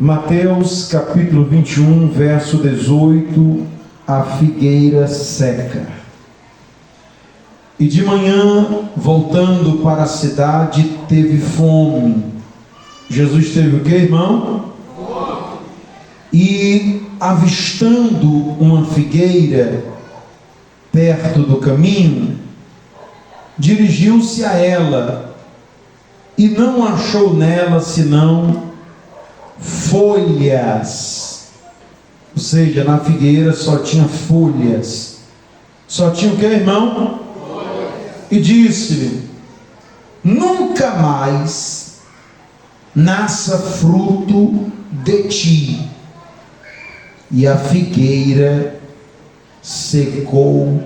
Mateus capítulo 21, verso 18, a figueira seca. E de manhã, voltando para a cidade, teve fome. Jesus teve o que, irmão? Fome. E avistando uma figueira perto do caminho, dirigiu-se a ela e não achou nela senão folhas. Ou seja, na figueira só tinha folhas. Só tinha o que, irmão? Folhas. E disse-lhe: nunca mais nasça fruto de ti. E a figueira secou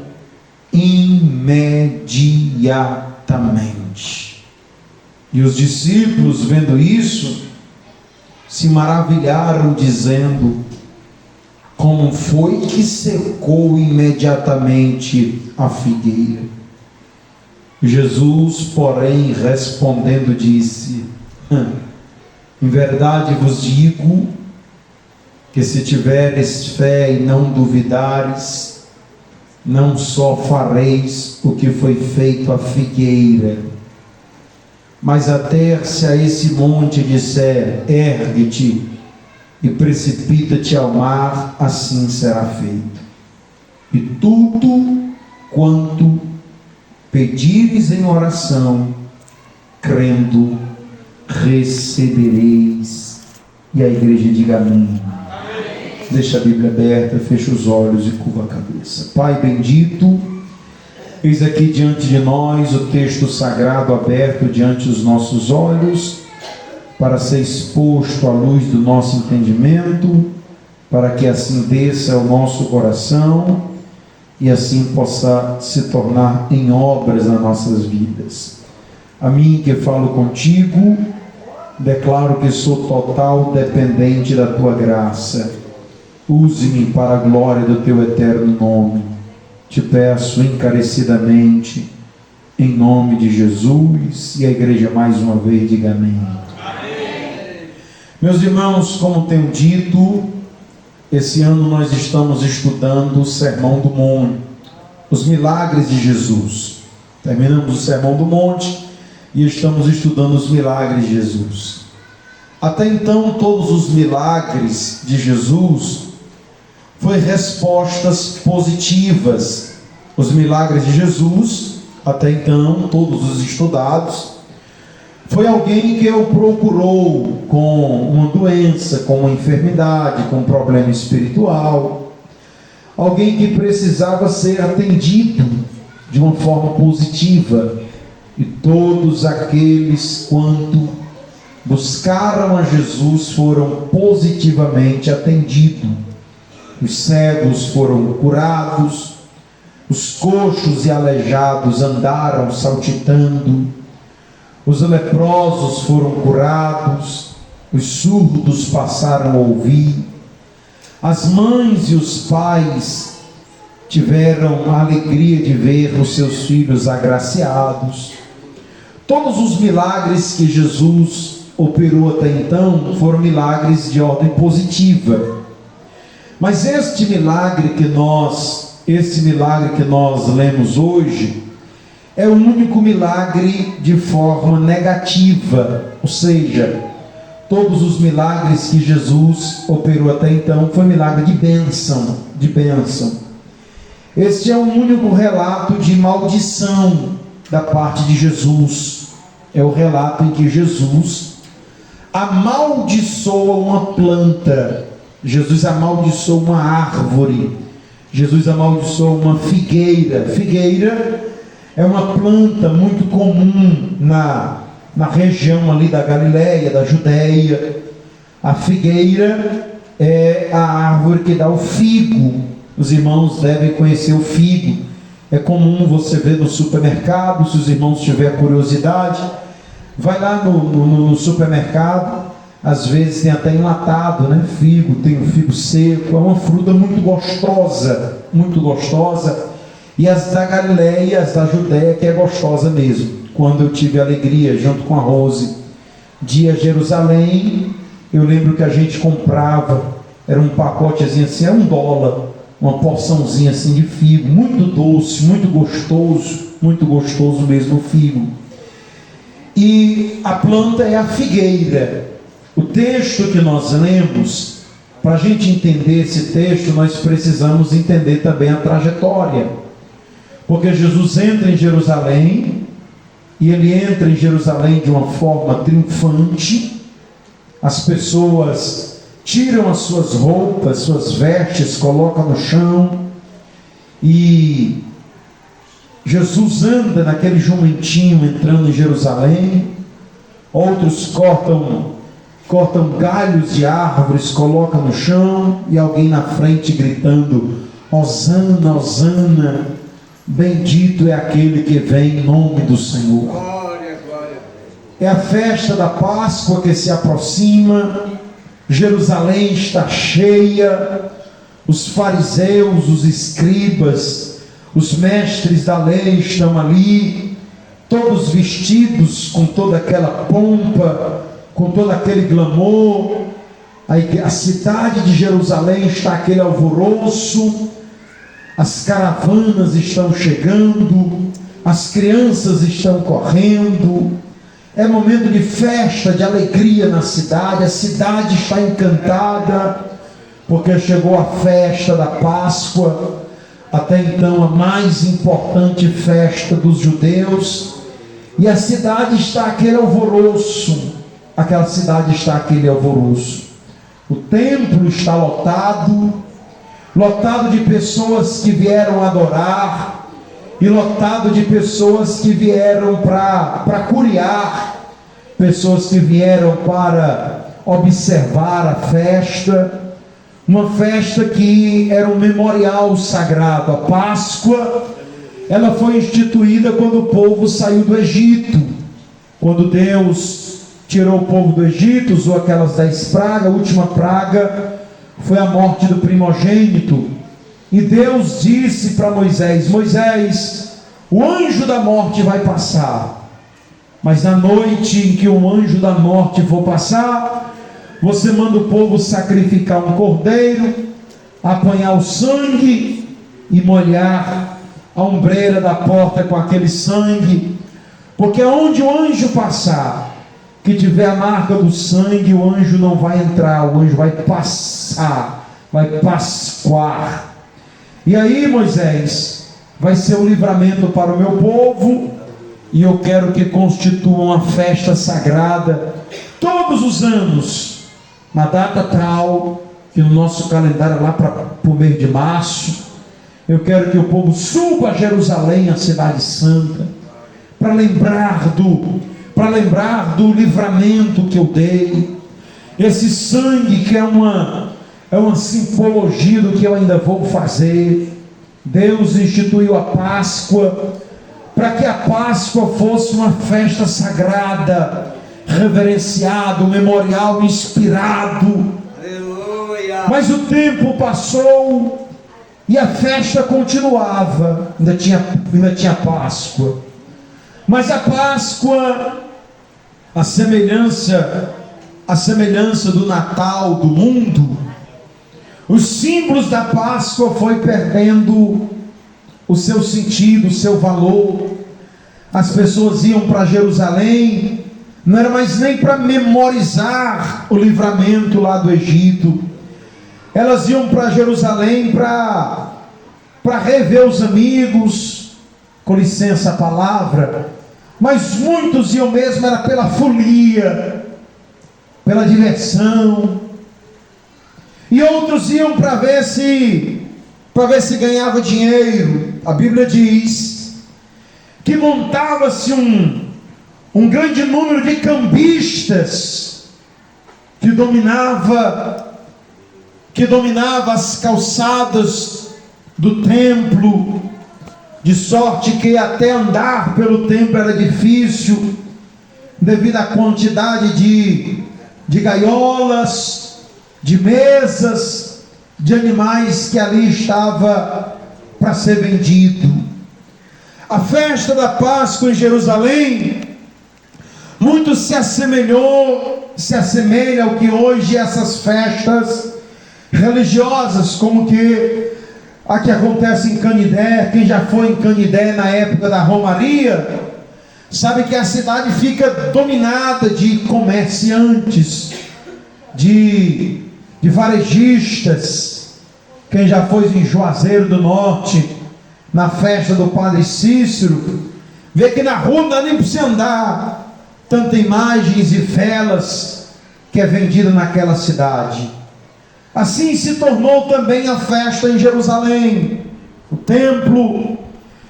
imediatamente. E os discípulos, vendo isso, se maravilharam, dizendo: como foi que secou imediatamente a figueira? Jesus, porém, respondendo, disse: em verdade vos digo que se tiveres fé e não duvidares, não só fareis o que foi feito à figueira, mas até se a esse monte disser: ergue-te e precipita-te ao mar, assim será feito. E tudo quanto pedires em oração, crendo, recebereis. E a igreja diga amém. Deixa a Bíblia aberta, fecha os olhos e curva a cabeça. Pai bendito, eis aqui diante de nós o texto sagrado aberto diante dos nossos olhos, para ser exposto à luz do nosso entendimento, para que assim desça ao nosso coração e assim possa se tornar em obras nas nossas vidas. A mim que falo contigo, declaro que sou total dependente da tua graça. Use-me para a glória do teu eterno nome. Te peço encarecidamente, em nome de Jesus. E a igreja mais uma vez diga amém. Amém. Meus irmãos, como tenho dito, esse ano nós estamos estudando o Sermão do Monte, os milagres de Jesus. Terminamos o Sermão do Monte e estamos estudando os milagres de Jesus. Até então, todos os milagres de Jesus foi respostas positivas. Os milagres de Jesus, até então, todos os estudados, foi alguém que o procurou com uma doença, com uma enfermidade, com um problema espiritual, alguém que precisava ser atendido de uma forma positiva, e todos aqueles quanto buscaram a Jesus foram positivamente atendidos. Os cegos foram curados, os coxos e aleijados andaram saltitando, os leprosos foram curados, os surdos passaram a ouvir, as mães e os pais tiveram a alegria de ver os seus filhos agraciados. Todos os milagres que Jesus operou até então foram milagres de ordem positiva. Mas este milagre que nós lemos hoje é o único milagre de forma negativa. Ou seja, todos os milagres que Jesus operou até então foi milagre de bênção, Este é o único relato de maldição da parte de Jesus. É o relato em que Jesus amaldiçoa uma planta. Jesus amaldiçoou uma árvore, Jesus amaldiçoou uma figueira. Figueira é uma planta muito comum na região ali da Galileia, da Judéia. A figueira é a árvore que dá o figo. Os irmãos devem conhecer o figo. É comum você ver no supermercado, se os irmãos tiverem curiosidade, vai lá no supermercado. Às vezes tem até enlatado, né? Figo, tem o figo seco, é uma fruta muito gostosa, e as da Galileia, as da Judéia, que é gostosa mesmo. Quando eu tive a alegria, junto com a Rose, de ir a Jerusalém, eu lembro que a gente comprava, era um pacotezinho assim, era $1, uma porçãozinha assim de figo, muito doce, muito gostoso mesmo o figo. E a planta é a figueira. O texto que nós lemos, para a gente entender esse texto, nós precisamos entender também a trajetória. Porque Jesus entra em Jerusalém, e ele entra em Jerusalém de uma forma triunfante. As pessoas tiram as suas roupas, suas vestes, colocam no chão, e Jesus anda naquele jumentinho entrando em Jerusalém. Outros cortam galhos de árvores, colocam no chão, e alguém na frente gritando: Hosana, Hosana, bendito é aquele que vem em nome do Senhor. Glória, glória. É a festa da Páscoa que se aproxima. Jerusalém está cheia. Os fariseus, os escribas, os mestres da lei estão ali, todos vestidos com toda aquela pompa, com todo aquele glamour. A cidade de Jerusalém está aquele alvoroço, as caravanas estão chegando, as crianças estão correndo, é momento de festa, de alegria na cidade. A cidade está encantada, porque chegou a festa da Páscoa, até então a mais importante festa dos judeus, e a cidade está aquele alvoroço. Aquela cidade está aquele alvoroço. O templo está lotado de pessoas que vieram adorar, e lotado de pessoas que vieram para curiar, pessoas que vieram para observar a festa. Uma festa que era um memorial sagrado. A Páscoa, ela foi instituída quando o povo saiu do Egito. Quando Deus tirou o povo do Egito, usou aquelas 10 pragas. A última praga foi a morte do primogênito. E Deus disse para Moisés: Moisés, o anjo da morte vai passar, mas na noite em que o anjo da morte for passar, você manda o povo sacrificar um cordeiro, apanhar o sangue e molhar a ombreira da porta com aquele sangue, porque onde o anjo passar, que tiver a marca do sangue, o anjo não vai entrar, o anjo vai passar, vai pascuar. E aí, Moisés, vai ser o livramento para o meu povo, e eu quero que constituam uma festa sagrada todos os anos, na data tal, que no nosso calendário é lá para o mês de março. Eu quero que o povo suba a Jerusalém, a cidade santa, para lembrar do livramento que eu dei, esse sangue que é uma simbologia do que eu ainda vou fazer. Deus instituiu a Páscoa para que a Páscoa fosse uma festa sagrada, reverenciado, um memorial inspirado. Aleluia. Mas o tempo passou e a festa continuava. Ainda tinha Páscoa. Mas a Páscoa, a semelhança do Natal do mundo, os símbolos da Páscoa foi perdendo o seu sentido, o seu valor. As pessoas iam para Jerusalém, não era mais nem para memorizar o livramento lá do Egito. Elas iam para Jerusalém para rever os amigos, com licença a palavra, mas muitos iam mesmo era pela folia, pela diversão, e outros iam para ver se ganhava dinheiro. A Bíblia diz que montava-se um grande número de cambistas que dominava as calçadas do templo, de sorte que até andar pelo templo era difícil, devido à quantidade de gaiolas, de mesas, de animais que ali estava para ser vendido. A festa da Páscoa em Jerusalém muito se assemelha ao que hoje essas festas religiosas, como que a que acontece em Canidé. Quem já foi em Canidé na época da Romaria, sabe que a cidade fica dominada de comerciantes, de varejistas. Quem já foi em Juazeiro do Norte, na festa do Padre Cícero, vê que na rua não dá nem para você andar, tanta imagens e velas que é vendida naquela cidade. Assim se tornou também a festa em Jerusalém. O templo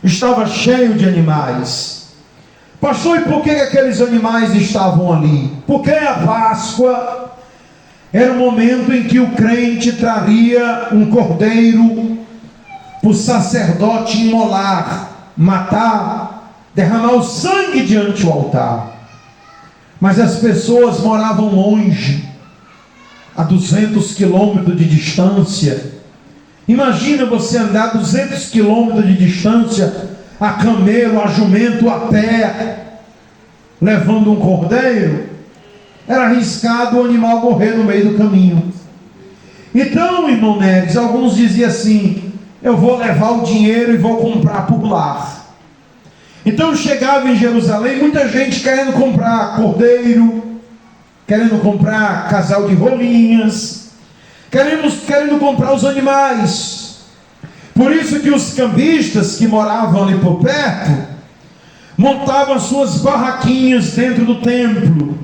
estava cheio de animais. Pastor, e por que aqueles animais estavam ali? Porque a Páscoa era o momento em que o crente traria um cordeiro para o sacerdote imolar, matar, derramar o sangue diante do altar. Mas as pessoas moravam longe, a 200 quilômetros de distância. Imagina você andar 200 quilômetros de distância, a camelo, a jumento, a pé, levando um cordeiro. Era arriscado o animal morrer no meio do caminho. Então, irmão Neres, alguns diziam assim: eu vou levar o dinheiro e vou comprar por lá. Então chegava em Jerusalém muita gente querendo comprar cordeiro, querendo comprar casal de rolinhas, querendo comprar os animais. Por isso que os cambistas que moravam ali por perto montavam as suas barraquinhas dentro do templo.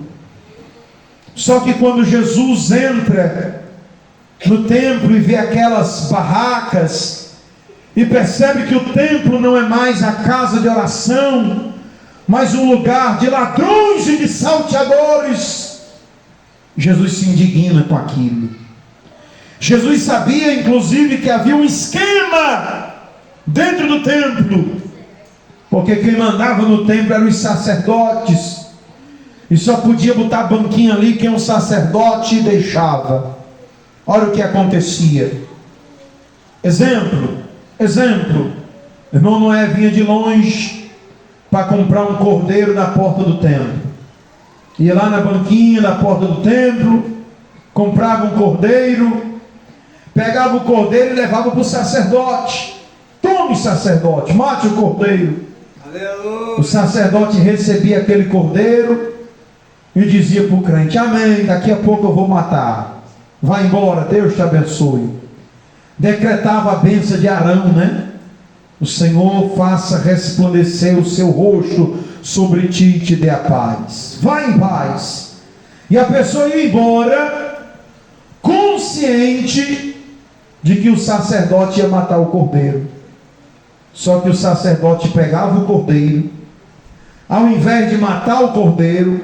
Só que quando Jesus entra no templo e vê aquelas barracas, e percebe que o templo não é mais a casa de oração, mas um lugar de ladrões e de salteadores, Jesus se indigna com aquilo. Jesus sabia inclusive que havia um esquema dentro do templo, porque quem mandava no templo eram os sacerdotes, e só podia botar banquinha ali quem um sacerdote deixava. Olha o que acontecia. Exemplo, o irmão Noé vinha de longe para comprar um cordeiro na porta do templo. Ia lá na banquinha da porta do templo, comprava um cordeiro, pegava o cordeiro e levava para o sacerdote. Tome, sacerdote, mate o cordeiro. Aleluia. O sacerdote recebia aquele cordeiro e dizia para o crente: amém, daqui a pouco eu vou matar. Vai embora, Deus te abençoe. Decretava a bênção de Arão, né? O Senhor faça resplandecer o seu rosto sobre ti e te dê a paz. Vai em paz. E a pessoa ia embora, consciente de que o sacerdote ia matar o cordeiro. Só que o sacerdote pegava o cordeiro, ao invés de matar o cordeiro,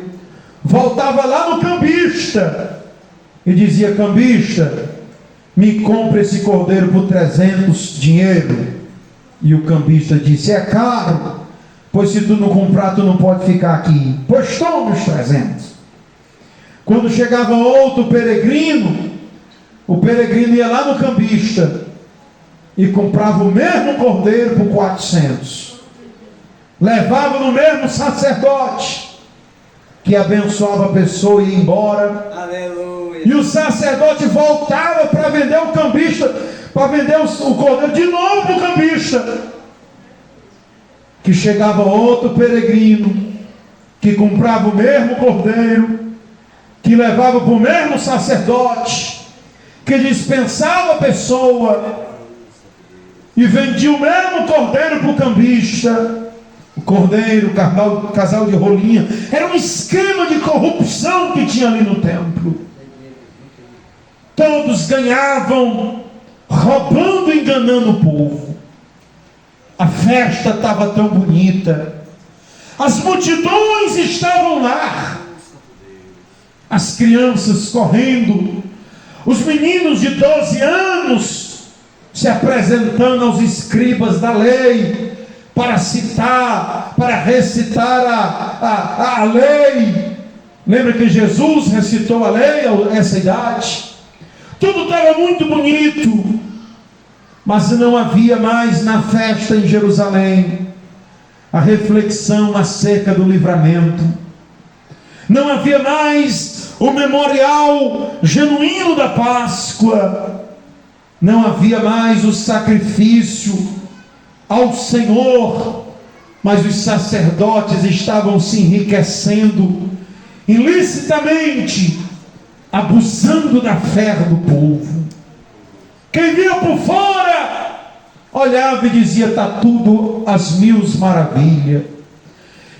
voltava lá no cambista e dizia: cambista, me compra esse cordeiro por 300 dinheiro. E o cambista disse: é caro, pois se tu não comprar, tu não pode ficar aqui. Pois toma os 300. Quando chegava outro peregrino, o peregrino ia lá no cambista e comprava o mesmo cordeiro por 400. Levava no mesmo sacerdote, que abençoava a pessoa e ia embora. Aleluia. E o sacerdote voltava para vender o cambista, para vender o cordeiro de novo para o cambista. Que chegava outro peregrino, que comprava o mesmo cordeiro, que levava para o mesmo sacerdote, que dispensava a pessoa e vendia o mesmo cordeiro para o cambista. O cordeiro, o casal de rolinha, era um esquema de corrupção que tinha ali no templo. Todos ganhavam, roubando e enganando o povo. A festa estava tão bonita, as multidões estavam lá, as crianças correndo, os meninos de 12 anos se apresentando aos escribas da lei, para citar, para recitar a lei. Lembra que Jesus recitou a lei a essa idade? Tudo estava muito bonito, mas não havia mais na festa em Jerusalém a reflexão acerca do livramento. não havia mais o memorial genuíno da Páscoa, não havia mais o sacrifício ao Senhor, mas os sacerdotes estavam se enriquecendo ilicitamente, abusando da fé do povo. Quem via por fora olhava e dizia: está tudo às mil maravilhas.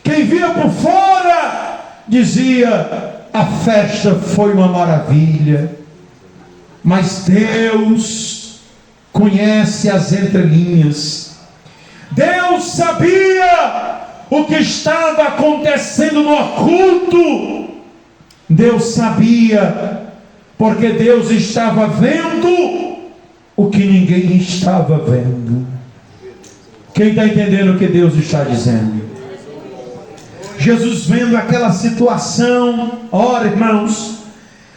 Quem via por fora dizia: a festa foi uma maravilha. Mas Deus conhece as entrelinhas. Deus sabia o que estava acontecendo no oculto. Deus sabia, porque Deus estava vendo o que ninguém estava vendo. Quem está entendendo o que Deus está dizendo? Jesus vendo aquela situação, ora irmãos,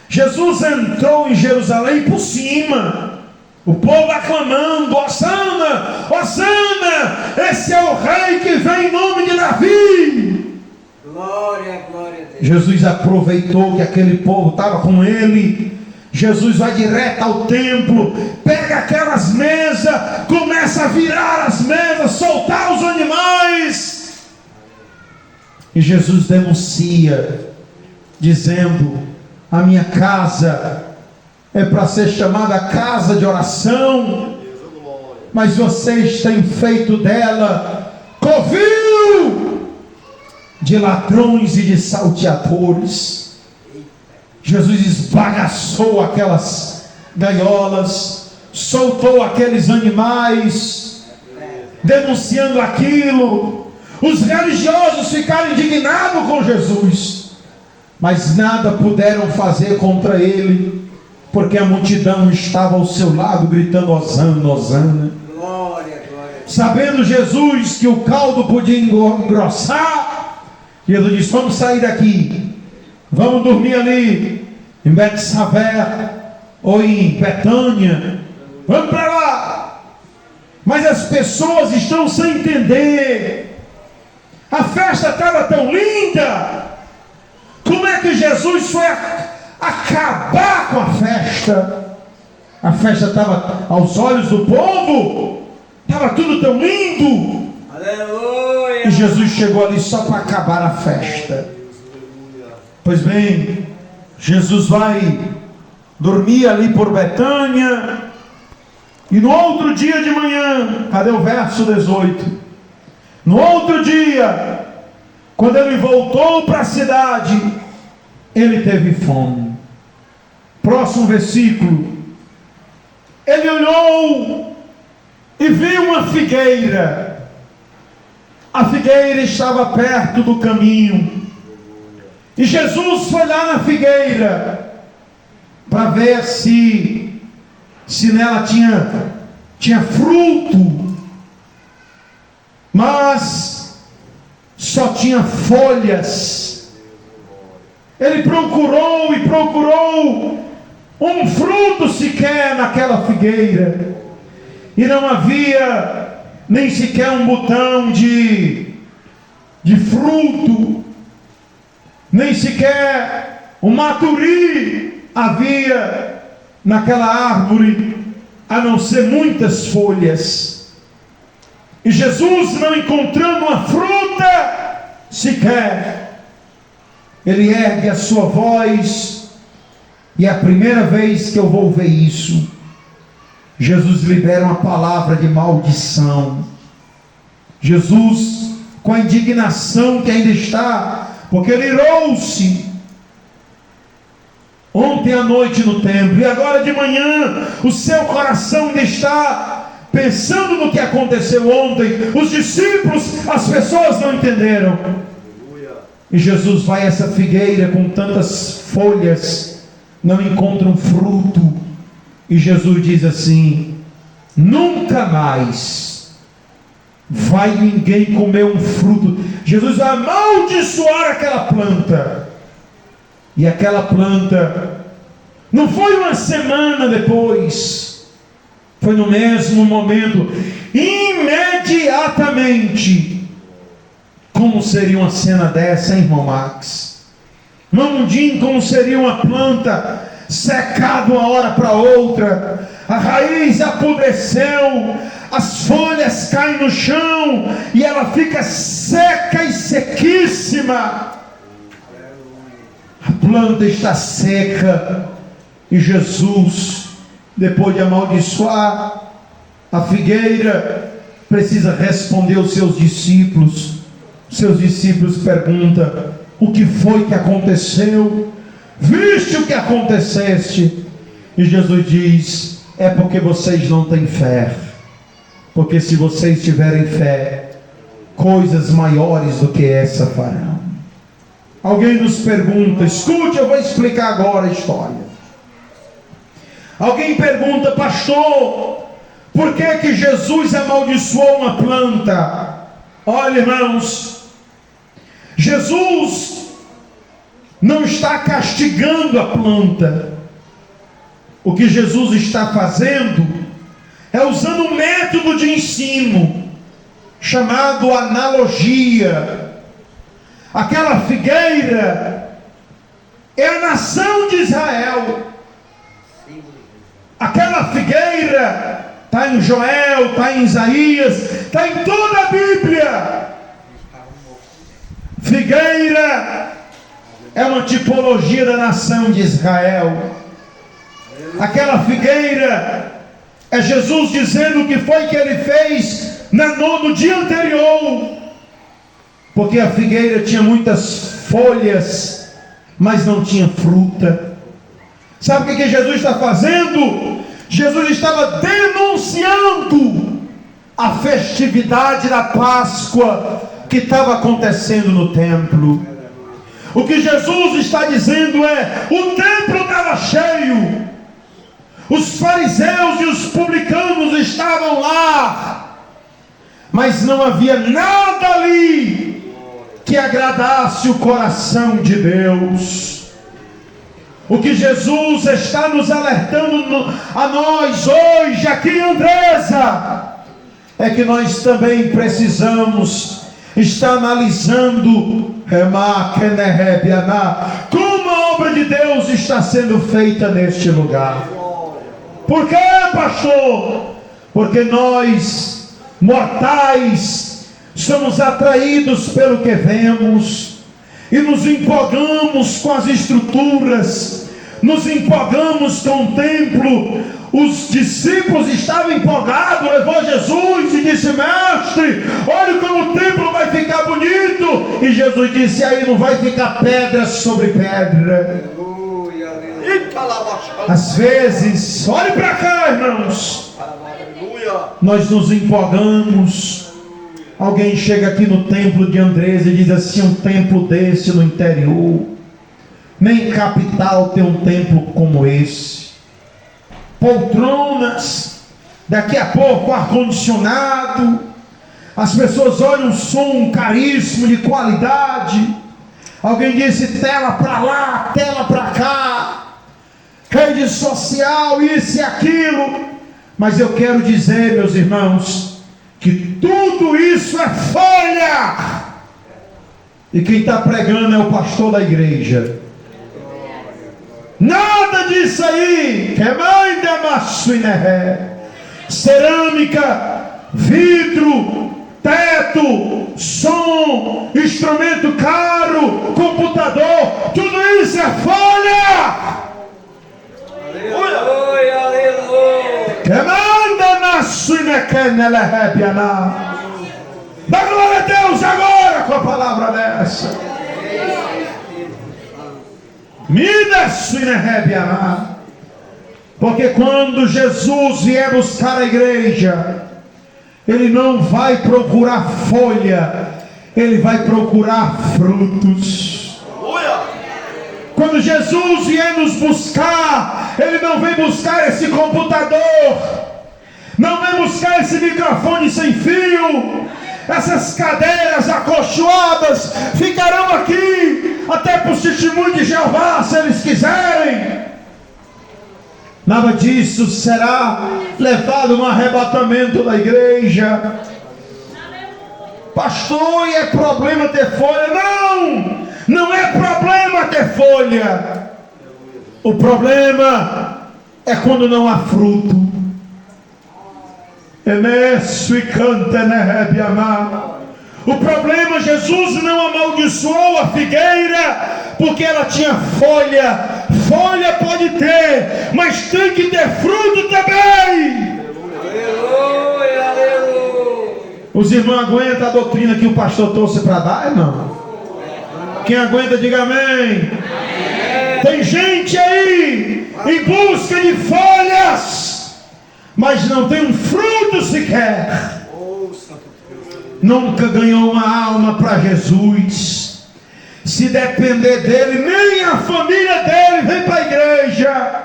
Jesus entrou em Jerusalém por cima, o povo aclamando: Hosana, Hosana, esse é o rei que vem em nome de Davi. Glória, glória a Deus. Jesus aproveitou que aquele povo estava com ele. Jesus vai direto ao templo, pega aquelas mesas, começa a virar as mesas, soltar os animais. E Jesus denuncia, dizendo: a minha casa é para ser chamada casa de oração, mas vocês têm feito dela covil de ladrões e de salteadores. Jesus esbagaçou aquelas gaiolas, soltou aqueles animais, denunciando aquilo. Os religiosos ficaram indignados com Jesus, mas nada puderam fazer contra ele, porque a multidão estava ao seu lado gritando: Hosana, Hosana. Glória, glória. Sabendo Jesus que o caldo podia engrossar, Jesus disse: vamos sair daqui, vamos dormir ali em Betsabé ou em Betânia, vamos para lá. Mas as pessoas estão sem entender. A festa estava tão linda. Como é que Jesus foi acabar com a festa? A festa estava aos olhos do povo, estava tudo tão lindo. Aleluia. E Jesus chegou ali só para acabar a festa. Pois bem, Jesus vai dormir ali por Betânia. E no outro dia de manhã, cadê o verso 18? No outro dia, quando ele voltou para a cidade, ele teve fome. Próximo versículo. Ele olhou e viu uma figueira. A figueira estava perto do caminho. E Jesus foi lá na figueira para ver se nela tinha fruto. Mas só tinha folhas. Ele procurou e procurou um fruto sequer naquela figueira, e não havia nem sequer um botão de fruto, nem sequer um maturi havia naquela árvore, a não ser muitas folhas. E Jesus, não encontrando uma fruta sequer, ele ergue a sua voz, e é a primeira vez que eu vou ver isso. Jesus libera uma palavra de maldição. Jesus, com a indignação que ainda está, porque ele irou-se ontem à noite no templo, e agora de manhã o seu coração ainda está pensando no que aconteceu ontem. Os discípulos, as pessoas não entenderam. E Jesus vai a essa figueira com tantas folhas, não encontra um fruto. E Jesus diz assim: nunca mais vai ninguém comer um fruto. Jesus vai amaldiçoar aquela planta. E aquela planta, não foi uma semana depois, foi no mesmo momento, imediatamente. Como seria uma cena dessa, hein, irmão Max? Mandim, como seria uma planta secada de uma hora para outra, a raiz apodreceu, as folhas caem no chão e ela fica seca e sequíssima. A planta está seca e Jesus, depois de amaldiçoar a figueira, precisa responder aos seus discípulos. Seus discípulos perguntam: o que foi que aconteceu? Viste o que aconteceste? E Jesus diz: é porque vocês não têm fé. Porque se vocês tiverem fé, coisas maiores do que essa farão. Alguém nos pergunta, escute, eu vou explicar agora a história. Alguém pergunta: pastor, por que Jesus amaldiçoou uma planta? Olha, irmãos, Jesus não está castigando a planta. O que Jesus está fazendo é usando um método de ensino chamado analogia. Aquela figueira é a nação de Israel. Aquela figueira está em Joel, está em Isaías, está em toda a Bíblia. Figueira é uma tipologia da nação de Israel. Aquela figueira é Jesus dizendo o que foi que ele fez no dia anterior. Porque a figueira tinha muitas folhas, mas não tinha fruta. Sabe o que Jesus está fazendo? Jesus estava denunciando a festividade da Páscoa que estava acontecendo no templo. O que Jesus está dizendo é: o templo estava cheio, os fariseus e os publicanos estavam lá, mas não havia nada ali que agradasse o coração de Deus. O que Jesus está nos alertando a nós hoje aqui em Andresa é que nós também precisamos estar analisando como a obra de Deus está sendo feita neste lugar. Por quê, pastor? Porque nós, mortais, somos atraídos pelo que vemos e nos empolgamos com as estruturas, nos empolgamos com o templo. Os discípulos estavam empolgados, levou Jesus e disse: mestre, olha como o templo vai ficar bonito. E Jesus disse: aí não vai ficar pedra sobre pedra. Às vezes, olhe para cá, irmãos, nós nos empolgamos. Alguém chega aqui no templo de Andresa e diz assim: um templo desse no interior, nem em capital tem um templo como esse. Poltronas, daqui a pouco ar-condicionado, as pessoas olham um som caríssimo, de qualidade. Alguém disse: tela para lá, tela para cá, rede social, isso e aquilo. Mas eu quero dizer, meus irmãos, que tudo isso é folha, e quem está pregando é o pastor da igreja. Nada disso aí, que mãe de massuiné, cerâmica, vidro, teto, som, instrumento caro, computador, tudo isso é folha. Aleluia, aleluia. Que manda massuiné que nela rebianá. Dá glória a Deus agora com a palavra dessa. Porque quando Jesus vier buscar a igreja, Ele não vai procurar folha, Ele vai procurar frutos. Quando Jesus vier nos buscar, Ele não vem buscar esse computador, não vem buscar esse microfone sem fio. Essas cadeiras acolchoadas ficarão aqui até para os testemunhos de Jeová, se eles quiserem. Nada disso será levado no arrebatamento da igreja. Pastor, e é problema ter folha? Não! Não é problema ter folha. O problema é quando não há fruto. O problema, Jesus não amaldiçoou a figueira porque ela tinha folha. Folha pode ter, mas tem que ter fruto também. Aleluia, aleluia. Os irmãos aguentam a doutrina que o pastor trouxe para dar, não? Quem aguenta, diga amém. Tem gente aí em busca de folhas, mas não tem um fruto sequer. Nunca ganhou uma alma para Jesus. Se depender dele, nem a família dele vem para a igreja.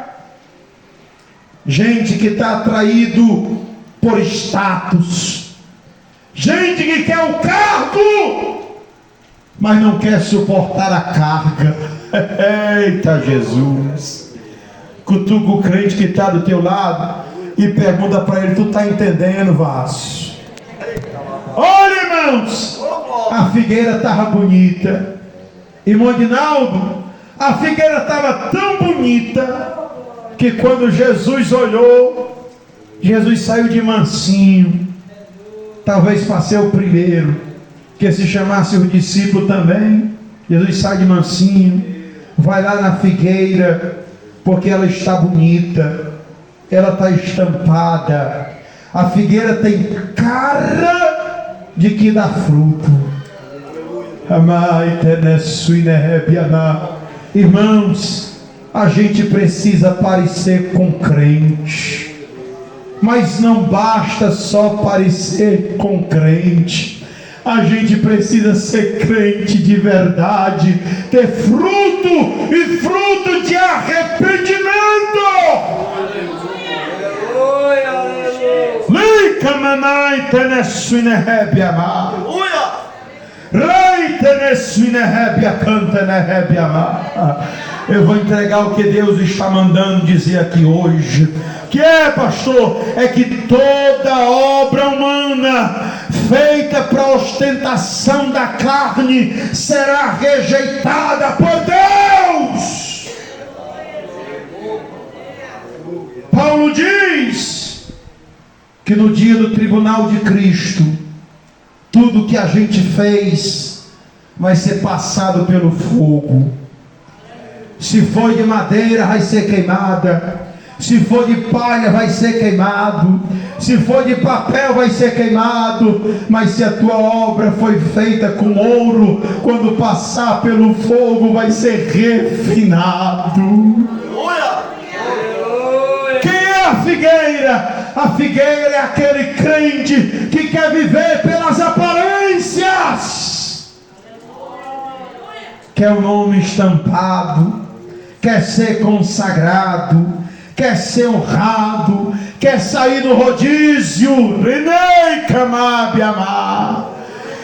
Gente que está atraído por status, gente que quer o cargo, mas não quer suportar a carga. Eita Jesus! Cutuca o crente que está do teu lado e pergunta para ele: tu está entendendo, Vasco? Olha, irmãos, a figueira estava bonita. Irmão Dinaldo, a figueira estava tão bonita que quando Jesus olhou, Jesus saiu de mansinho. Talvez para ser o primeiro, que se chamasse o discípulo também. Jesus sai de mansinho, vai lá na figueira, porque ela está bonita, ela está estampada. A figueira tem cara de que dá fruto. Irmãos, a gente precisa parecer com crente, mas não basta só parecer com crente. A gente precisa ser crente de verdade, ter fruto e fruto de arrependimento. Aleluia, aleluia. Eu vou entregar o que Deus está mandando dizer aqui hoje. Que é, pastor? É que toda obra humana feita para ostentação da carne será rejeitada por Deus. Paulo diz que no dia do tribunal de Cristo, tudo que a gente fez vai ser passado pelo fogo. Se for de madeira, vai ser queimada. Se for de palha, vai ser queimado. Se for de papel, vai ser queimado. Mas se a tua obra foi feita com ouro, quando passar pelo fogo, vai ser refinado. Quem é a figueira? A figueira é aquele crente que quer viver pelas aparências, quer o nome estampado, quer ser consagrado, quer ser honrado, quer sair no rodízio.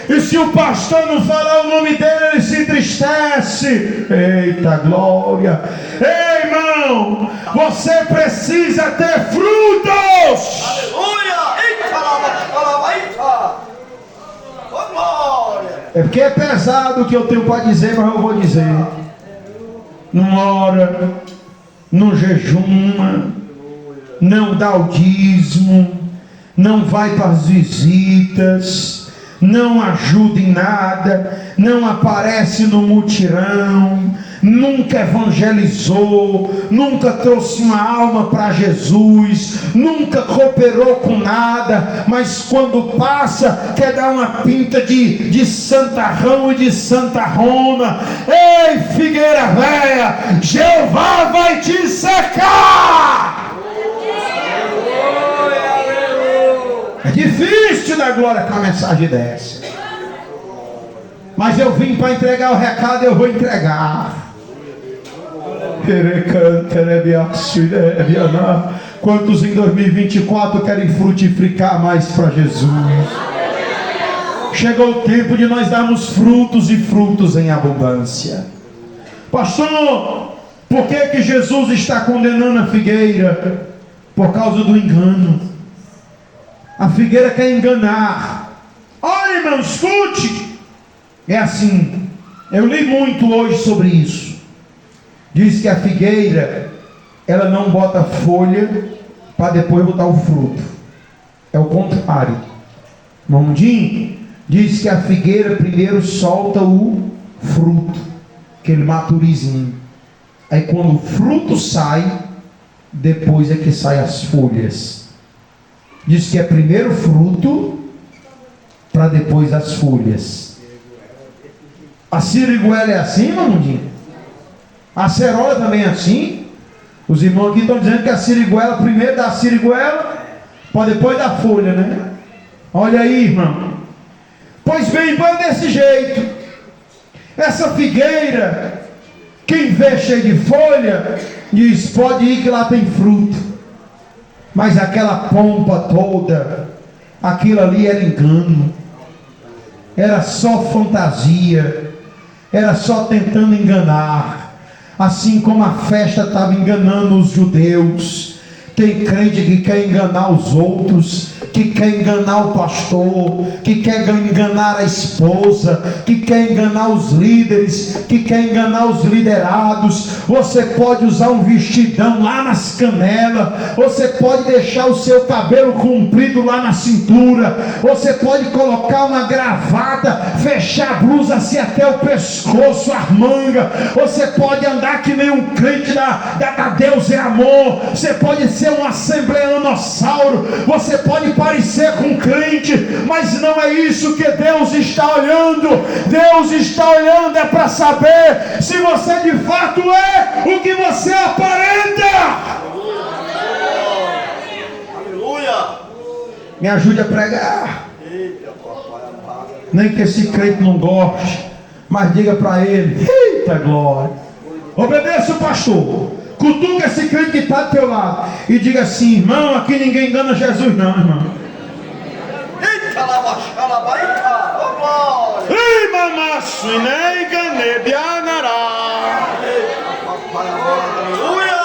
E se o pastor não falar o nome dele, ele se entristece. Eita glória! Ei, irmão, você precisa ter frutos. Aleluia! Eita! Oh, glória! É porque é pesado o que eu tenho para dizer, mas eu vou dizer. Não ora, não jejuma, não dá o dízimo, não vai para as visitas, não ajuda em nada, não aparece no mutirão, nunca evangelizou, nunca trouxe uma alma para Jesus, nunca cooperou com nada, mas quando passa quer dar uma pinta de santarrão e de santarrona. Ei, figueira velha, Jeová vai te secar. É difícil dar glória com uma mensagem dessa, mas eu vim para entregar o recado, eu vou entregar. Quantos em 2024 querem frutificar mais para Jesus? Chegou o tempo de nós darmos frutos e frutos em abundância. Pastor, por que Jesus está condenando a figueira? Por causa do engano. A figueira quer enganar. Olha, irmão, escute. É assim: Eu li muito hoje sobre isso. Diz que a figueira, ela não bota folha para depois botar o fruto. É o contrário. Mundinho diz que a figueira primeiro solta o fruto, aquele maturizinho. Aí quando o fruto sai, depois é que saem as folhas. Diz que é primeiro fruto, para depois as folhas. A siriguela é assim, Mundinho? A cerola também é assim? Os irmãos aqui estão dizendo que a siriguela, primeiro dá a siriguela, para depois dar folha, né? Olha aí, irmão. Pois bem, vai desse jeito. Essa figueira, quem vê cheia de folha, diz, pode ir que lá tem fruto. Mas aquela pompa toda, aquilo ali era engano. Era só fantasia. Era só tentando enganar. Assim como a festa estava enganando os judeus. Tem crente que quer enganar os outros, que quer enganar o pastor, que quer enganar a esposa, que quer enganar os líderes, que quer enganar os liderados. Você pode usar um vestidão lá nas canelas, você pode deixar o seu cabelo comprido lá na cintura, você pode colocar uma gravata, fechar a blusa assim até o pescoço, a manga, você pode andar que nem um crente da Deus é amor, você pode ser um assembleanossauro, você pode parecer com um crente, mas não é isso que Deus está olhando. Deus está olhando é para saber se você de fato é o que você aparenta. Aleluia. Me ajude a pregar. Nem que esse crente não goste, mas diga para ele: eita glória, obedeça o pastor. Cutuca esse crente que está do teu lado e diga assim: irmão, aqui ninguém engana Jesus não, irmão. Eita, lava, eita, ô glória. Ei, mamaço, nem enganei, bianará. Aleluia.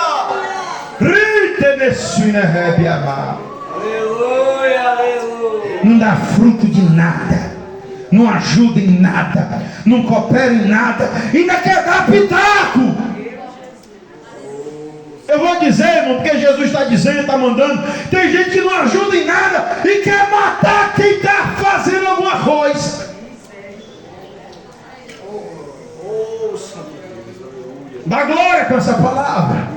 Rite nessuina rebe amar. Aleluia, aleluia. Não dá fruto de nada, não ajuda em nada, não coopera em nada, ainda quer dar pitaco. Eu vou dizer, irmão, porque Jesus está dizendo, está mandando. Tem gente que não ajuda em nada e quer matar quem está fazendo alguma coisa. Dá glória com essa palavra.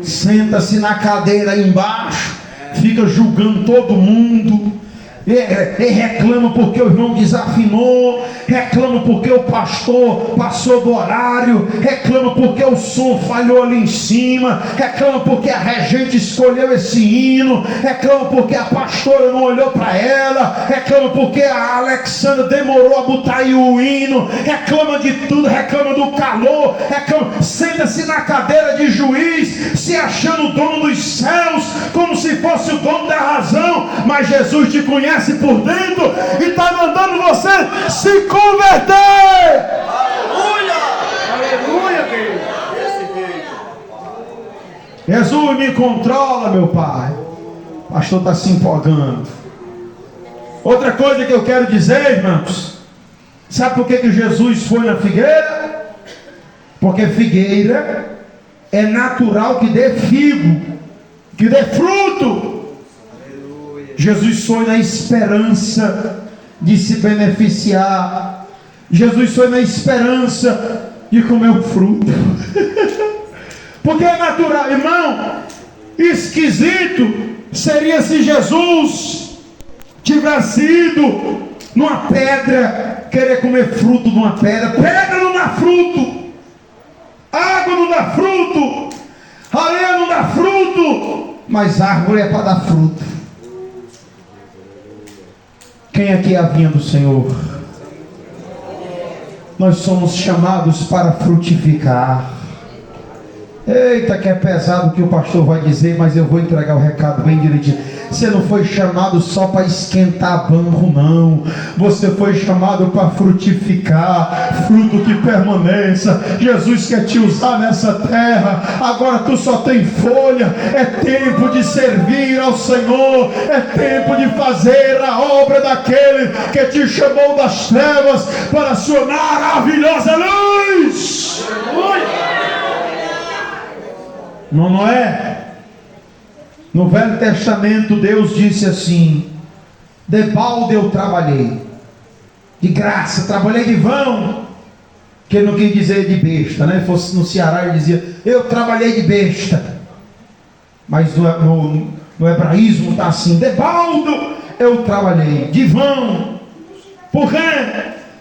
Senta-se na cadeira aí embaixo, fica julgando todo mundo. Reclama porque o irmão desafinou, reclama porque o pastor passou do horário, reclama porque o som falhou ali em cima, reclama porque a regente escolheu esse hino, reclama porque a pastora não olhou para ela, reclama porque a Alexandra demorou a botar aí o hino, reclama de tudo, reclama do calor, reclama. Senta-se na cadeira de juiz, se achando o dono dos céus, como se fosse o dono da razão, mas Jesus te conhece por dentro e está mandando você se converter. Aleluia. Aleluia, Deus. Jesus, me controla, meu Pai. O pastor está se empolgando. Outra coisa que eu quero dizer, irmãos, sabe por que Jesus foi na figueira? Porque figueira é natural que dê figo, que dê fruto. Jesus foi na esperança de se beneficiar. Jesus foi na esperança de comer o fruto. Porque é natural, irmão. Esquisito seria se Jesus tivesse ido numa pedra querer comer fruto de uma pedra. Pedra não dá fruto, água não dá fruto, areia não dá fruto, mas árvore é para dar fruto. Quem aqui é a vinha do Senhor? Nós somos chamados para frutificar. Eita, que é pesado o que o pastor vai dizer, mas eu vou entregar o recado bem direitinho. Você não foi chamado só para esquentar banco, não. Você foi chamado para frutificar, fruto que permaneça. Jesus quer te usar nessa terra. Agora tu só tem folha. É tempo de servir ao Senhor. É tempo de fazer a obra daquele que te chamou das trevas para a sua maravilhosa luz. Não é? No Velho Testamento Deus disse assim: debalde eu trabalhei, de graça, trabalhei de vão. Que ele não quis dizer de besta, né? Se fosse no Ceará ele dizia: eu trabalhei de besta. Mas no hebraísmo está assim: debaldo eu trabalhei, de vão. Por quê?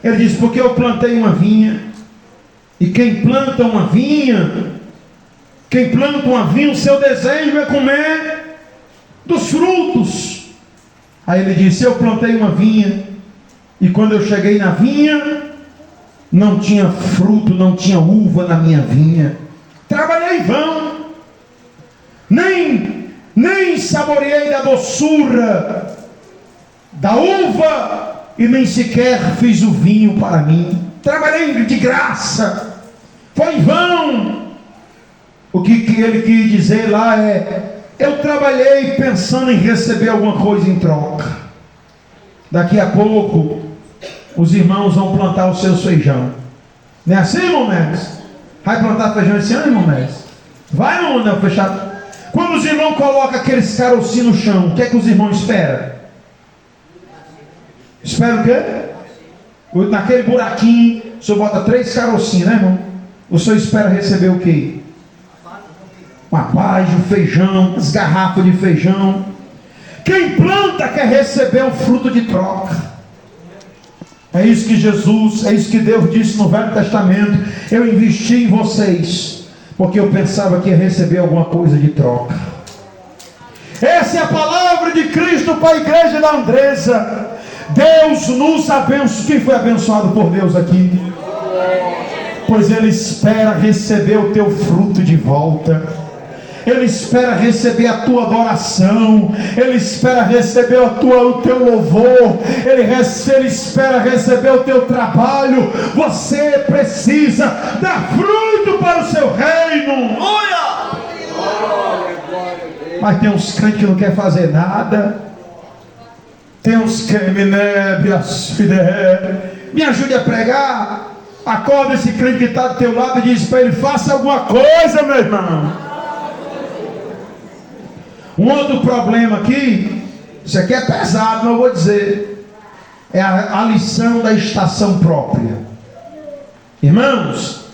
Ele diz: porque eu plantei uma vinha, e quem planta uma vinha, o seu desejo é comer dos frutos. Aí ele disse: eu plantei uma vinha, e quando eu cheguei na vinha, não tinha fruto, não tinha uva na minha vinha. Trabalhei em vão, nem saboreei da doçura da uva, e nem sequer fiz o vinho para mim. Trabalhei de graça, foi em vão. O que ele quis dizer lá é: eu trabalhei pensando em receber alguma coisa em troca. Daqui a pouco os irmãos vão plantar os seus feijão. Não é assim, irmão Neves? Vai plantar feijão esse ano, irmão Neves? Vai, irmão, não, fechado. Quando os irmãos colocam aqueles carocinhos no chão, o que é que os irmãos esperam? Espera o quê? Naquele buraquinho, o senhor bota 3 carocinhos, né, irmão? O senhor espera receber o quê? Uma paz, um feijão, as garrafas de feijão. Quem planta quer receber o fruto de troca. É isso que Jesus, é isso que Deus disse no Velho Testamento: eu investi em vocês, porque eu pensava que ia receber alguma coisa de troca. Essa é a palavra de Cristo para a igreja da Andresa. Deus nos abençoe. Quem foi abençoado por Deus aqui? Pois Ele espera receber o teu fruto de volta. Ele espera receber a tua adoração. Ele espera receber o teu louvor. Ele espera receber o teu trabalho. Você precisa dar fruto para o seu reino. Mas tem uns crentes que não querem fazer nada. Tem uns que me ajude a pregar. Acorda esse crente que está do teu lado e diz para ele: faça alguma coisa, meu irmão. Um outro problema aqui, isso aqui é pesado, não vou dizer, é a lição da estação própria. Irmãos,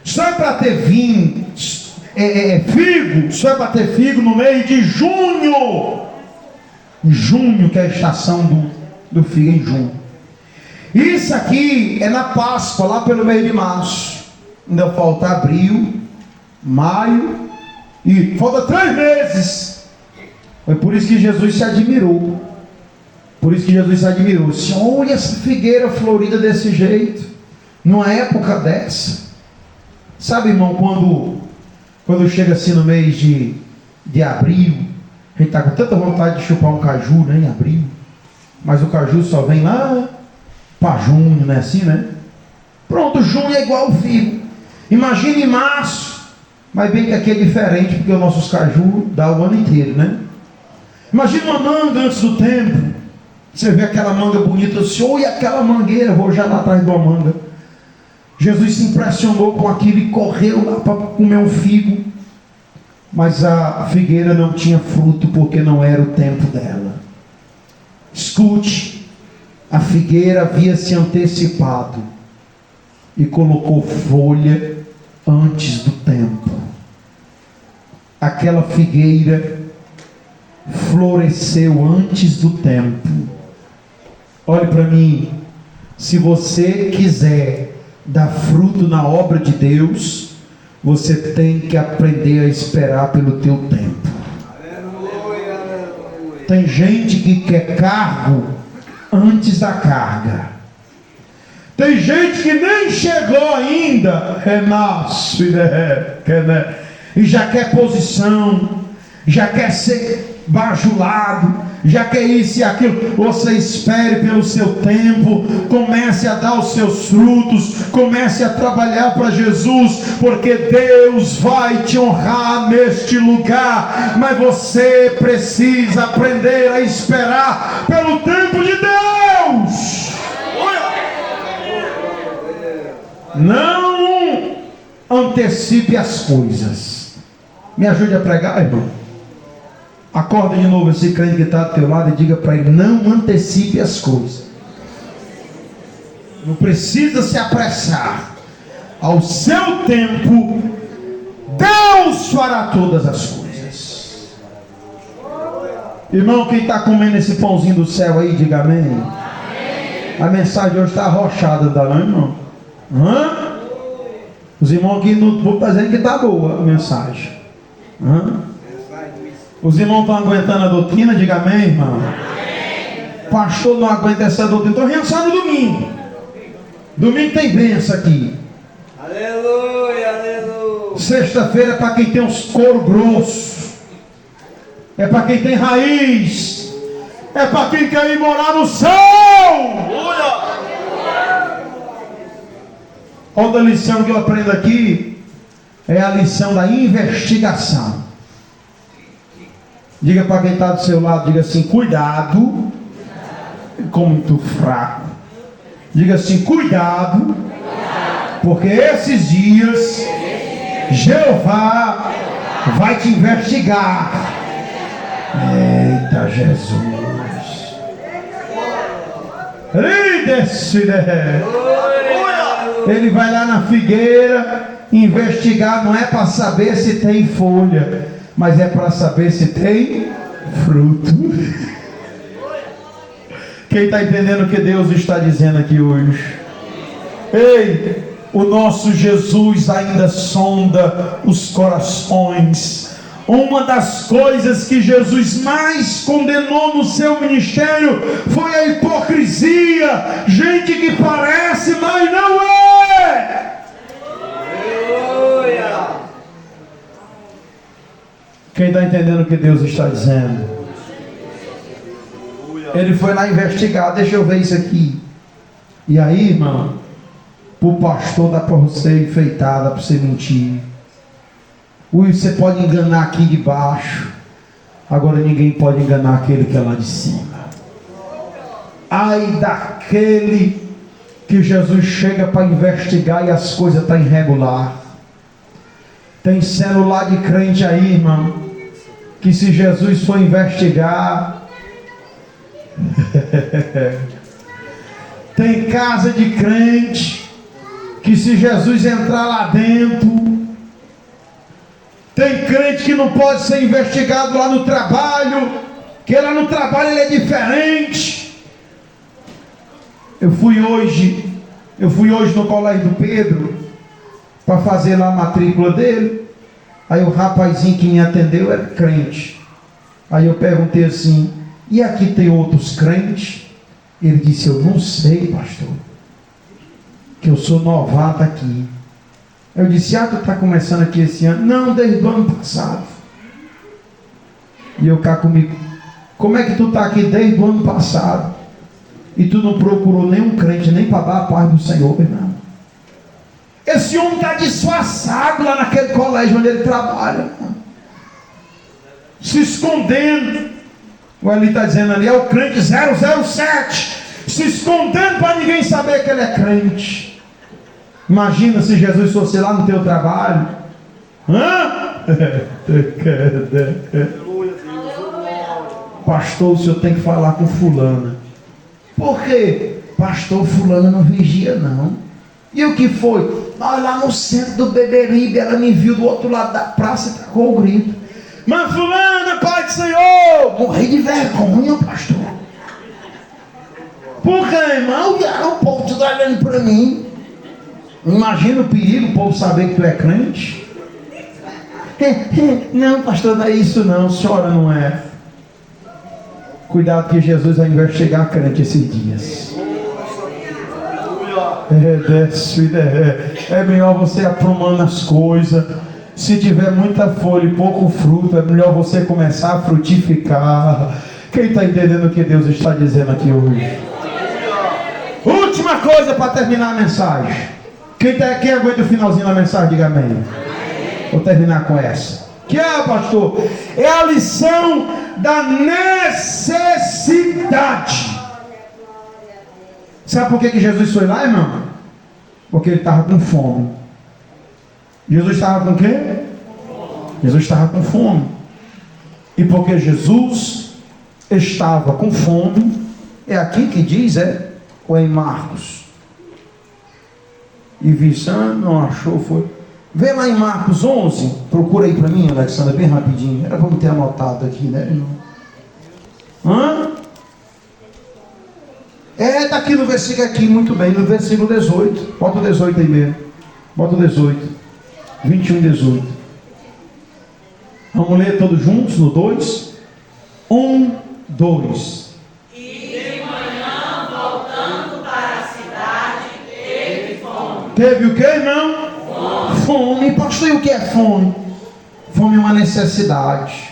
só é para ter vinho, figo, só é para ter figo no mês de junho. Junho, que é a estação do figo, em junho. Isso aqui é na Páscoa, lá pelo mês de março. Ainda falta abril, maio, e falta 3 meses. Foi por isso que Jesus se admirou. Por isso que Jesus se admirou. Se olha essa figueira florida desse jeito, numa época dessa. Sabe, irmão, quando chega assim no mês de abril, a gente está com tanta vontade de chupar um caju, né, em abril. Mas o caju só vem lá para junho, não é assim, né? Pronto, junho é igual o figo. Imagine março. Mas bem que aqui é diferente, porque os nossos caju dá o ano inteiro, né? Imagina uma manga antes do tempo. Você vê aquela manga bonita, assim, olha aquela mangueira, vou já lá atrás de uma manga. Jesus se impressionou com aquilo e correu lá para comer um figo. Mas a figueira não tinha fruto, porque não era o tempo dela. Escute, a figueira havia se antecipado e colocou folha antes do tempo. Aquela figueira floresceu antes do tempo. Olhe para mim, se você quiser dar fruto na obra de Deus, você tem que aprender a esperar pelo teu tempo. Tem gente que quer cargo antes da carga. Tem gente que nem chegou ainda, renasce, e já quer posição, já quer ser bajulado, já quer isso e aquilo. Você espere pelo seu tempo, comece a dar os seus frutos, comece a trabalhar para Jesus, porque Deus vai te honrar neste lugar. Mas você precisa aprender a esperar pelo tempo de Deus. Não antecipe as coisas. Me ajude a pregar, irmão. Acorda de novo esse crente que está do teu lado e diga para ele: não antecipe as coisas. Não precisa se apressar. Ao seu tempo, Deus fará todas as coisas. Irmão, quem está comendo esse pãozinho do céu aí, diga amém. Amém. A mensagem de hoje está arrochada, não está não, irmão? Os irmãos aqui não estão dizendo que está boa a mensagem. Os irmãos estão aguentando a doutrina, diga amém, irmão. Amém. Pastor não aguenta essa doutrina, então venha só no domingo. Domingo tem bênção aqui. Aleluia, aleluia. Sexta-feira é para quem tem uns couro grosso, é para quem tem raiz, é para quem quer ir morar no céu. Outra lição que eu aprendo aqui é a lição da investigação. Diga para quem está do seu lado, diga assim: cuidado com muito fraco. Diga assim: cuidado, porque esses dias Jeová vai te investigar. Eita Jesus. Ele vai lá na figueira investigar, não é para saber se tem folha, mas é para saber se tem fruto. Quem está entendendo o que Deus está dizendo aqui hoje? Ei, o nosso Jesus ainda sonda os corações. Uma das coisas que Jesus mais condenou no seu ministério foi a hipocrisia. Gente que parece, mas não é. Aleluia. Quem está entendendo o que Deus está dizendo? Ele foi lá investigar. Deixa eu ver isso aqui. E aí, irmão, para o pastor dá para você enfeitar, dá para você mentir. Você pode enganar aqui de baixo, agora ninguém pode enganar aquele que é lá de cima. Ai daquele que Jesus chega para investigar e as coisas estão irregular. Tem celular de crente aí, irmão, que se Jesus for investigar tem casa de crente que se Jesus entrar lá dentro, tem crente que não pode ser investigado lá no trabalho, que lá no trabalho ele é diferente. Eu fui hoje no colégio do Pedro para fazer lá a matrícula dele. Aí o rapazinho que me atendeu era crente. Aí eu perguntei assim: e aqui tem outros crentes? Ele disse: eu não sei, pastor, que eu sou novato aqui. Eu disse: tu está começando aqui esse ano? Não, desde o ano passado. E eu cá comigo: como é que tu está aqui desde o ano passado? E tu não procurou nenhum crente, nem para dar a paz do Senhor, irmão? Esse homem está disfarçado lá naquele colégio onde ele trabalha, irmão, se escondendo. O Eli está dizendo ali: é o crente 007, se escondendo para ninguém saber que ele é crente. Imagina se Jesus fosse lá no teu trabalho. Pastor, o senhor tem que falar com fulana. Por quê? Pastor, fulana não vigia não. E o que foi? Lá no centro do Beberibe, ela me viu do outro lado da praça e tacou o grito: mas fulana, Pai do Senhor! Morri de vergonha, pastor. Por quê, irmão? O povo tudo olhando para mim. Imagina o perigo, o povo saber que tu é crente. Não, pastor, não é isso não, senhora, não é. Cuidado que Jesus vai investigar crente esses dias. É melhor você aprumando as coisas. Se tiver muita folha e pouco fruto, é melhor você começar a frutificar. Quem está entendendo o que Deus está dizendo aqui hoje? Última coisa para terminar a mensagem. Quem aguenta o finalzinho da mensagem, diga amém. Vou terminar com essa. Que é, pastor? É a lição da necessidade. Sabe por que Jesus foi lá, irmão? Porque ele estava com fome. Jesus estava com o quê? Jesus estava com fome. E porque Jesus estava com fome, é aqui que diz, ou é em Marcos? E Vicente não achou, foi. Vê lá em Marcos 11, procura aí para mim, Alexandre, bem rapidinho. Era para me ter anotado aqui, né, irmão? Está aqui no versículo aqui, muito bem, no versículo 18. Bota o 18 aí mesmo. Bota o 18. 21 e 18. Vamos ler todos juntos no 2. 1, 2. E de manhã, voltando para a cidade, teve fome. Teve o que, irmão? Fome. Pastor, e o que é fome? Fome é uma necessidade.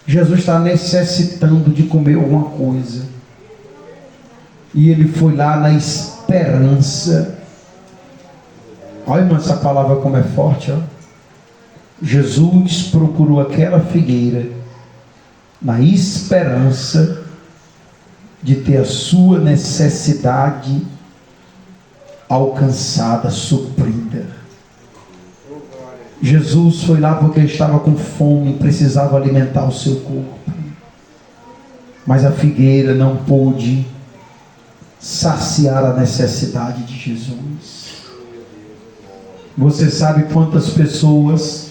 Jesus está necessitando de comer alguma coisa. E ele foi lá na esperança. Olha, irmão, essa palavra como é forte, ó. Jesus procurou aquela figueira na esperança de ter a sua necessidade alcançada, suprida. Jesus foi lá porque estava com fome, precisava alimentar o seu corpo. Mas a figueira não pôde saciar a necessidade de Jesus. Você sabe quantas pessoas...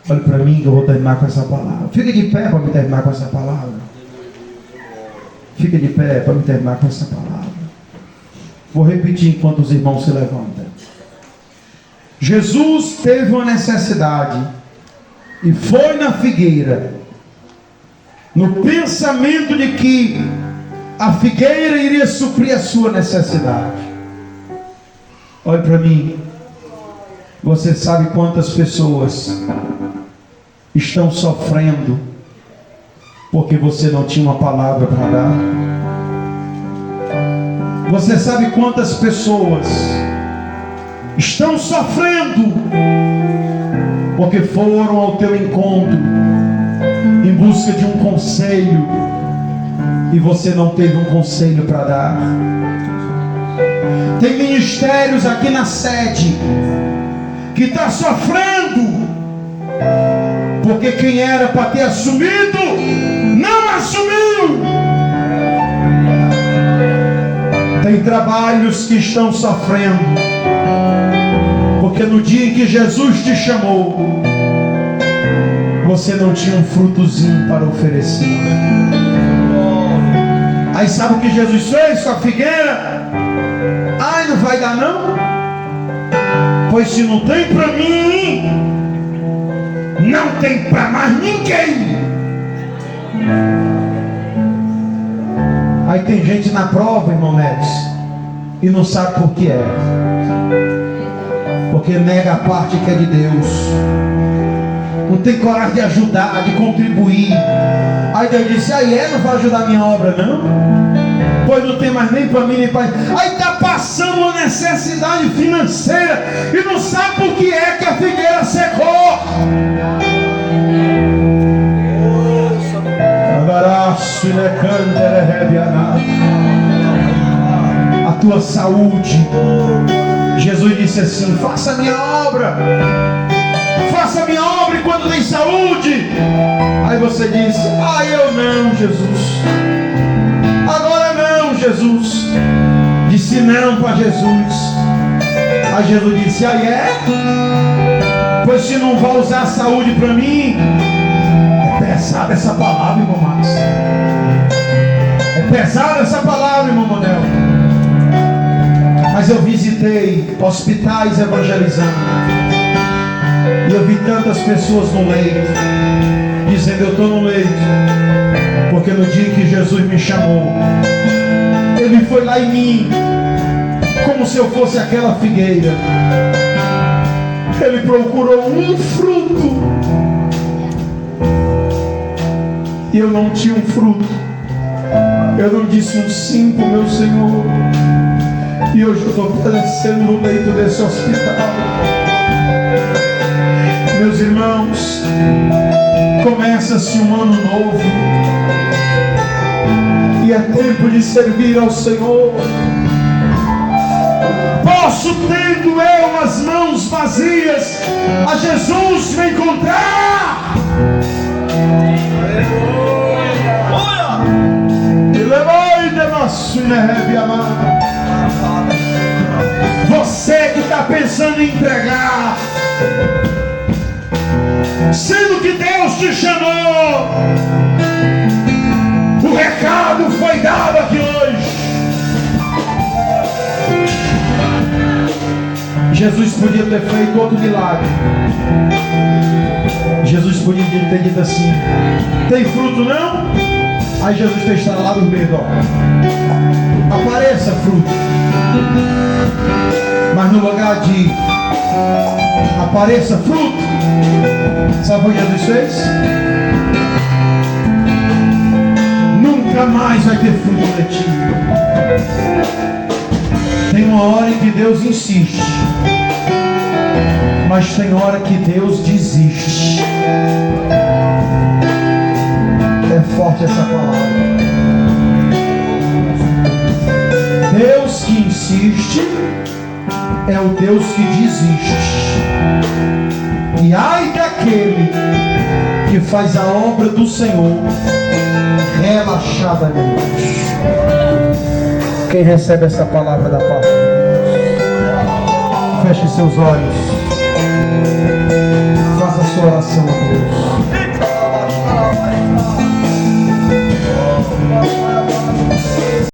Olha para mim que eu vou terminar com essa palavra. Fica de pé para me terminar com essa palavra. Fica de pé para me terminar com essa palavra. Vou repetir enquanto os irmãos se levantam. Jesus teve uma necessidade e foi na figueira, no pensamento de que a figueira iria suprir a sua necessidade. Olha para mim. Você sabe quantas pessoas estão sofrendo porque você não tinha uma palavra para dar? Você sabe quantas pessoas estão sofrendo porque foram ao teu encontro em busca de um conselho e você não teve um conselho para dar? Tem ministérios aqui na sede que está sofrendo porque quem era para ter assumido não assumiu. Tem trabalhos que estão sofrendo porque no dia em que Jesus te chamou, você não tinha um frutozinho para oferecer. Aí sabe o que Jesus fez com a figueira? Ai, não vai dar não? Pois se não tem para mim, não tem para mais ninguém. Aí tem gente na prova, irmão Neves, e não sabe por que é. Porque nega a parte que é de Deus. Não tem coragem de ajudar, de contribuir. Aí Deus disse, não vai ajudar a minha obra não? Pois não tem mais nem para mim nem para... Aí está passando uma necessidade financeira e não sabe por que é que a figueira secou. A tua saúde. Jesus disse assim, faça a minha obra. Faça a minha obra enquanto tem saúde. Aí você disse, eu não, Jesus. Agora não, Jesus. Disse não para Jesus. Aí Jesus disse, pois se não vai usar a saúde para mim. É pesada essa palavra, irmão Max. É pesada essa palavra, irmão Monel. Mas eu visitei hospitais evangelizando. E eu vi tantas pessoas no leito, dizendo, eu estou no leito porque no dia que Jesus me chamou, Ele foi lá em mim, como se eu fosse aquela figueira. Ele procurou um fruto. E eu não tinha um fruto. Eu não disse um sim para o meu Senhor. E hoje eu estou padecendo no leito desse hospital. Meus irmãos, começa-se um ano novo. E é tempo de servir ao Senhor. Posso, tendo eu as mãos vazias, a Jesus me encontrar. Você que está pensando em entregar, sendo que Deus te chamou, o recado foi dado aqui hoje. Jesus podia ter feito outro milagre. Jesus podia ter dito assim: tem fruto não? Aí Jesus tem instalado no meio, ó, apareça fruto. Mas no lugar de apareça fruto, sabe o que Jesus fez? Nunca mais vai ter fruto de ti. Tem uma hora em que Deus insiste, mas tem hora que Deus desiste. É forte essa palavra. Deus que insiste é o Deus que desiste. E ai daquele que faz a obra do Senhor relaxadamente. Quem recebe essa palavra da parte de Deus, feche seus olhos, faça sua oração a Deus.